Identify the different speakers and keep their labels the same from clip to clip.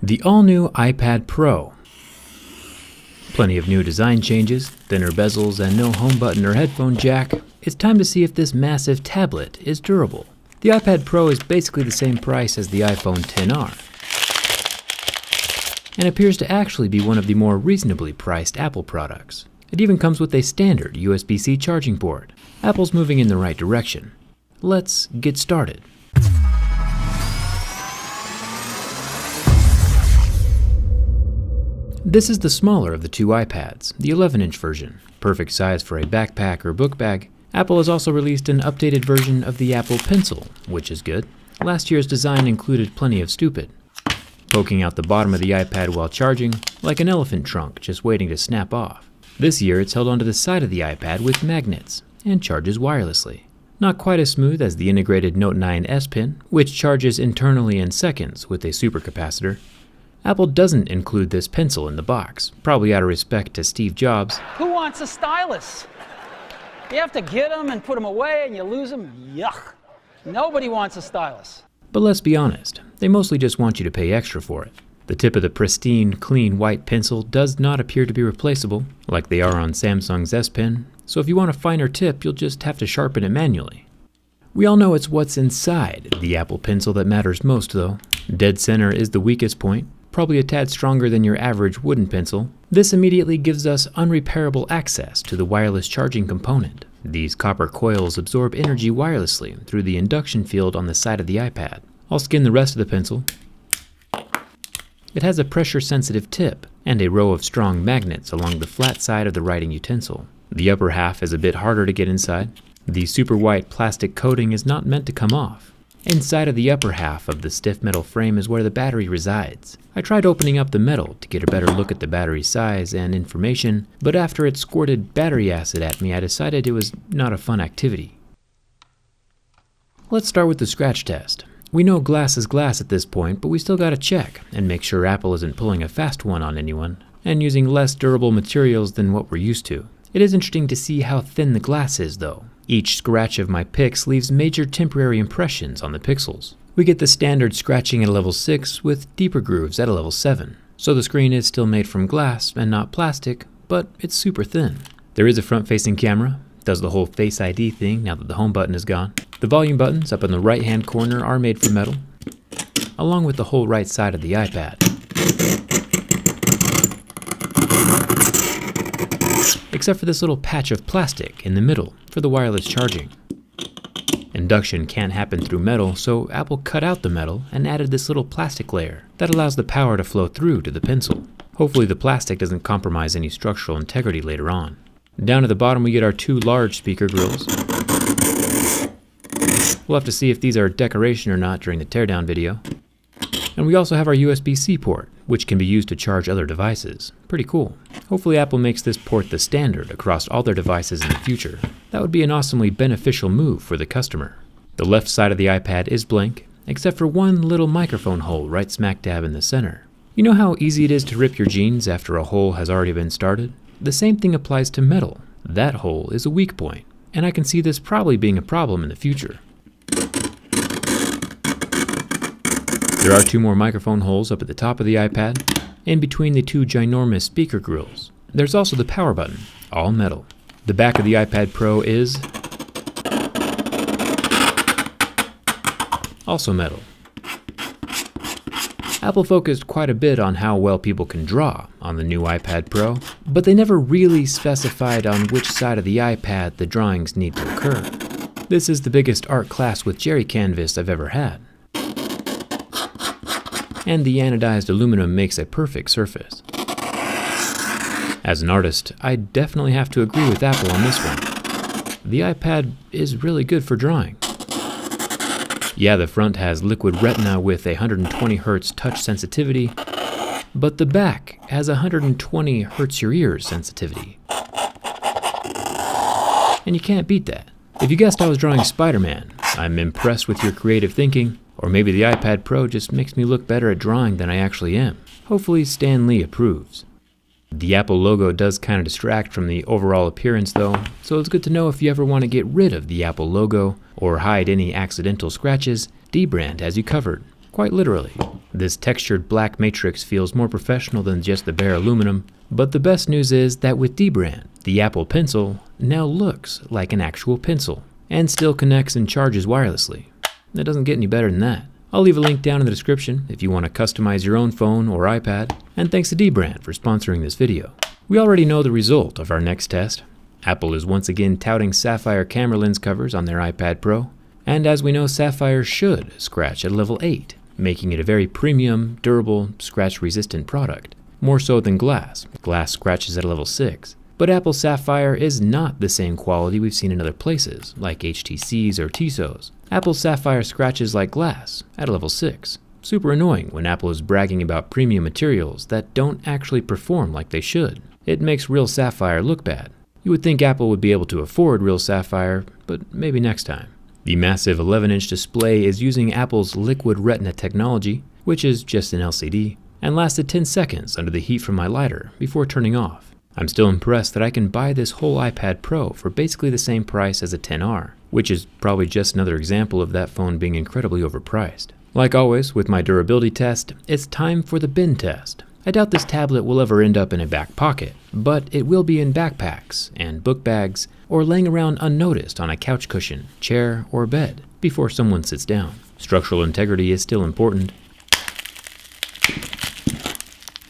Speaker 1: The all-new iPad Pro. Plenty of new design changes, thinner bezels, and no home button or headphone jack. It's time to see if this massive tablet is durable. The iPad Pro is basically the same price as the iPhone XR, and appears to actually be one of the more reasonably priced Apple products. It even comes with a standard USB-C charging port. Apple's moving in the right direction. Let's get started. This is the smaller of the two iPads, the 11-inch version. Perfect size for a backpack or book bag. Apple has also released an updated version of the Apple Pencil, which is good. Last year's design included plenty of stupid. Poking out the bottom of the iPad while charging, like an elephant trunk just waiting to snap off. This year it's held onto the side of the iPad with magnets and charges wirelessly. Not quite as smooth as the integrated Note 9 S Pen, which charges internally in seconds with a supercapacitor. Apple doesn't include this pencil in the box, probably out of respect to Steve Jobs.
Speaker 2: Who wants a stylus? You have to get them and put them away and you lose them. Yuck. Nobody wants a stylus.
Speaker 1: But let's be honest, they mostly just want you to pay extra for it. The tip of the pristine, clean white pencil does not appear to be replaceable, like they are on Samsung's S Pen, so if you want a finer tip, you'll just have to sharpen it manually. We all know it's what's inside the Apple Pencil that matters most though. Dead center is the weakest point, probably a tad stronger than your average wooden pencil. This immediately gives us unrepairable access to the wireless charging component. These copper coils absorb energy wirelessly through the induction field on the side of the iPad. I'll skin the rest of the pencil. It has a pressure-sensitive tip and a row of strong magnets along the flat side of the writing utensil. The upper half is a bit harder to get inside. The super white plastic coating is not meant to come off. Inside of the upper half of the stiff metal frame is where the battery resides. I tried opening up the metal to get a better look at the battery size and information, but after it squirted battery acid at me, I decided it was not a fun activity. Let's start with the scratch test. We know glass is glass at this point, but we still gotta check and make sure Apple isn't pulling a fast one on anyone and using less durable materials than what we're used to. It is interesting to see how thin the glass is though. Each scratch of my pix leaves major temporary impressions on the pixels. We get the standard scratching at a level 6 with deeper grooves at a level 7. So the screen is still made from glass and not plastic, but it's super thin. There is a front-facing camera, does the whole Face ID thing now that the home button is gone. The volume buttons up in the right-hand corner are made from metal, along with the whole right side of the iPad. Except for this little patch of plastic in the middle for the wireless charging. Induction can't happen through metal, so Apple cut out the metal and added this little plastic layer that allows the power to flow through to the pencil. Hopefully the plastic doesn't compromise any structural integrity later on. Down at the bottom we get our two large speaker grills. We'll have to see if these are decoration or not during the teardown video. And we also have our USB-C port, which can be used to charge other devices. Pretty cool. Hopefully Apple makes this port the standard across all their devices in the future. That would be an awesomely beneficial move for the customer. The left side of the iPad is blank, except for one little microphone hole right smack dab in the center. You know how easy it is to rip your jeans after a hole has already been started? The same thing applies to metal. That hole is a weak point, and I can see this probably being a problem in the future. There are two more microphone holes up at the top of the iPad, in between the two ginormous speaker grills. There's also the power button, all metal. The back of the iPad Pro is also metal. Apple focused quite a bit on how well people can draw on the new iPad Pro, but they never really specified on which side of the iPad the drawings need to occur. This is the biggest art class with Jerry canvas I've ever had. And the anodized aluminum makes a perfect surface. As an artist, I definitely have to agree with Apple on this one. The iPad is really good for drawing. Yeah, the front has liquid retina with 120 Hz touch sensitivity, but the back has 120 Hz your ears sensitivity. And you can't beat that. If you guessed I was drawing Spider-Man, I'm impressed with your creative thinking. Or maybe the iPad Pro just makes me look better at drawing than I actually am. Hopefully Stan Lee approves. The Apple logo does kind of distract from the overall appearance though, so it's good to know if you ever want to get rid of the Apple logo or hide any accidental scratches, dbrand has you covered. Quite literally. This textured black matrix feels more professional than just the bare aluminum, but the best news is that with dbrand, the Apple Pencil now looks like an actual pencil and still connects and charges wirelessly. It doesn't get any better than that. I'll leave a link down in the description if you want to customize your own phone or iPad, and thanks to dbrand for sponsoring this video. We already know the result of our next test. Apple is once again touting sapphire camera lens covers on their iPad Pro, and as we know, sapphire should scratch at level 8, making it a very premium, durable, scratch-resistant product, more so than glass. Glass scratches at a level 6. But Apple Sapphire is not the same quality we've seen in other places, like HTCs or Tissot's. Apple Sapphire scratches like glass at a level 6. Super annoying when Apple is bragging about premium materials that don't actually perform like they should. It makes real sapphire look bad. You would think Apple would be able to afford real sapphire, but maybe next time. The massive 11-inch display is using Apple's Liquid Retina technology, which is just an LCD, and lasted 10 seconds under the heat from my lighter before turning off. I'm still impressed that I can buy this whole iPad Pro for basically the same price as a XR, which is probably just another example of that phone being incredibly overpriced. Like always with my durability test, it's time for the bin test. I doubt this tablet will ever end up in a back pocket, but it will be in backpacks and book bags or laying around unnoticed on a couch cushion, chair, or bed before someone sits down. Structural integrity is still important.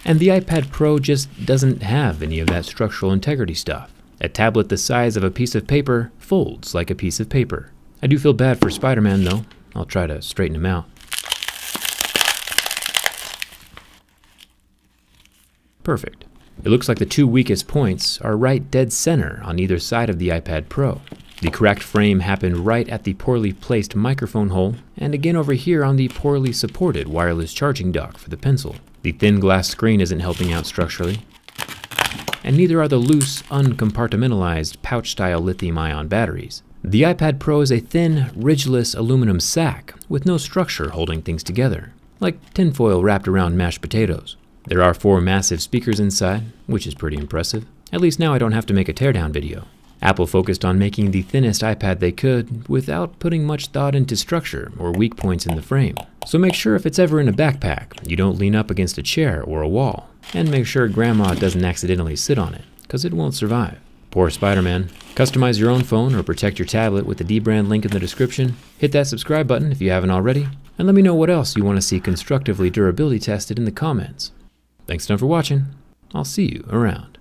Speaker 1: And the iPad Pro just doesn't have any of that structural integrity stuff. A tablet the size of a piece of paper folds like a piece of paper. I do feel bad for Spider-Man though. I'll try to straighten him out. Perfect. It looks like the two weakest points are right dead center on either side of the iPad Pro. The cracked frame happened right at the poorly placed microphone hole, and again over here on the poorly supported wireless charging dock for the pencil. The thin glass screen isn't helping out structurally, and neither are the loose, uncompartmentalized pouch-style lithium-ion batteries. The iPad Pro is a thin, ridgeless aluminum sack with no structure holding things together, like tinfoil wrapped around mashed potatoes. There are 4 massive speakers inside, which is pretty impressive. At least now I don't have to make a teardown video. Apple focused on making the thinnest iPad they could without putting much thought into structure or weak points in the frame. So make sure if it's ever in a backpack, you don't lean up against a chair or a wall. And make sure grandma doesn't accidentally sit on it, because it won't survive. Poor Spider-Man. Customize your own phone or protect your tablet with the dbrand link in the description. Hit that subscribe button if you haven't already. And let me know what else you want to see constructively durability tested in the comments. Thanks a ton for watching. I'll see you around.